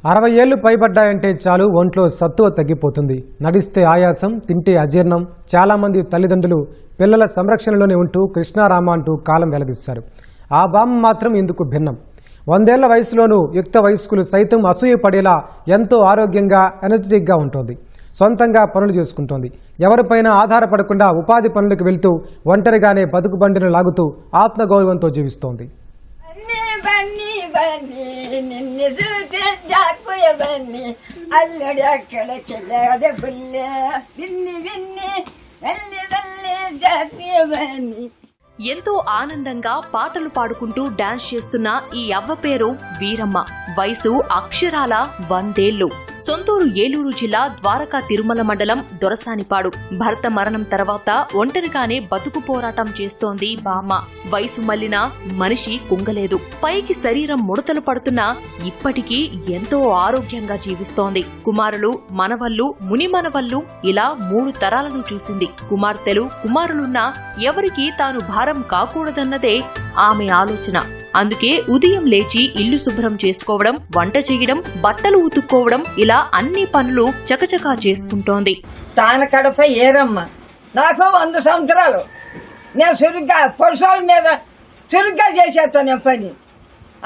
60 ఏళ్లు పైబడ్డాయంటే చాలు ఒంట్లో సత్తువ తగ్గిపోతుంది. నడిస్తే ఆయాసం, తింటే అజీర్ణం. చాలామంది తల్లిదండ్రులు పిల్లల సంరక్షణలోనే ఉంటూ కృష్ణారామ అంటూ కాలం వెలదీస్తారు. ఆ బామ్మ మాత్రం ఇందుకు భిన్నం. 100 ఏళ్ల వయసులోనూ యుక్త వయస్కులు సైతం అసూయపడేలా ఎంతో ఆరోగ్యంగా, ఎనర్జెటిక్గా ఉంటుంది. సొంతంగా పనులు చేసుకుంటోంది. ఎవరిపైనా ఆధారపడకుండా ఉపాధి పనులకు వెళ్తూ ఒంటరిగానే బతుకు బండిని లాగుతూ ఆత్మగౌరవంతో జీవిస్తోంది. ఎంతో ఆనందంగా పాటలు పాడుకుంటూ డాన్స్ చేస్తున్న ఈ అవ్వ పేరు వీరమ్మ. వయసు అక్షరాల 100 ఏళ్లు. సొంతూరు ఏలూరు జిల్లా ద్వారకా తిరుమల మండలం దొరసానిపాడు. భర్త మరణం తర్వాత ఒంటరిగానే బతుకు పోరాటం చేస్తోంది బామ్మ. వయసు మళ్లిన మనిషి కుంగలేదు. పైకి శరీరం ముడతలు పడుతున్నా ఇప్పటికీ ఎంతో ఆరోగ్యంగా జీవిస్తోంది. కుమారులు, మనవళ్లు, ముని మనవళ్లు ఇలా 3 తరాలను చూసింది. కుమార్తెలు, కుమారులున్నా ఎవరికీ తాను భారం కాకూడదన్నదే ఆమె ఆలోచన. అందుకే ఉదయం లేచి ఇల్లు శుభ్రం చేసుకోవడం, వంట చేయడం, బట్టలు ఉతుక్కోవడం ఇలా అన్ని పనులు చకచకా చేసుకుంటోంది. తాన కడప ఏరమ్మ. నాకు 100 సంవత్సరాలు. నేను చురుగ్గా పొరుసాల మీద చురుగ్గా చేసేస్తా. నేను పని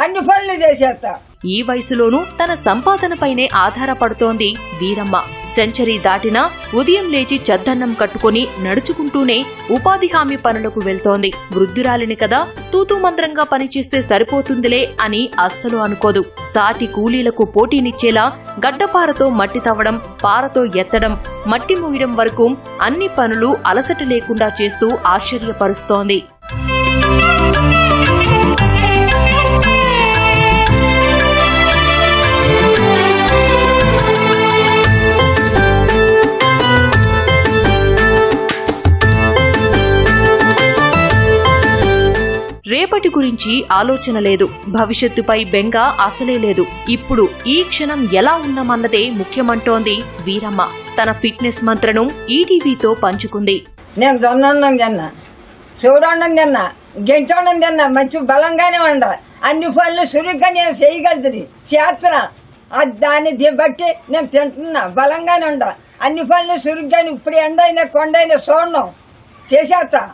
అన్ని పనులు చేసేస్తా. ఈ వయసులోనూ తన సంపాదనపైనే ఆధారపడుతోంది వీరమ్మ. సెంచరీ దాటినా ఉదయం లేచి చద్దన్నం కట్టుకుని నడుచుకుంటూనే ఉపాధి హామీ పనులకు వెళ్తోంది. వృద్ధురాలిని కదా, తూతూ మంత్రంగా పనిచేస్తే సరిపోతుందిలే అని అస్సలు అనుకోదు. సాటి కూలీలకు పోటీనిచ్చేలా గడ్డపారతో మట్టి తవ్వడం, పారతో ఎత్తడం, మట్టి మూయడం వరకు అన్ని పనులు అలసట లేకుండా చేస్తూ ఆశ్చర్యపరుస్తోంది. రేపటి గురించి ఆలోచన లేదు. భవిష్యత్తుపై బెంగ అసలే లేదు. ఇప్పుడు ఈ క్షణం ఎలా ఉన్నామన్నదే ముఖ్యమంటోంది వీరమ్మ. తన ఫిట్నెస్ మంత్రను ఈటీవీతో పంచుకుంది. నేను జొన్నం తిన్నా, చూడండం తిన్నా, గెంటడం తిన్నా, మంచి బలంగానే ఉండ. అన్ని పనులు సురుగ్గా నేను చేయగలుగుతుంది, చేస్తున్నా. దాన్ని బట్టి నేను తింటున్నా, బలంగానే ఉండ. అన్ని పనులు సురుగ్గా ఇప్పుడు ఎండైనా కొండైనా చూడడం చేసేస్తా.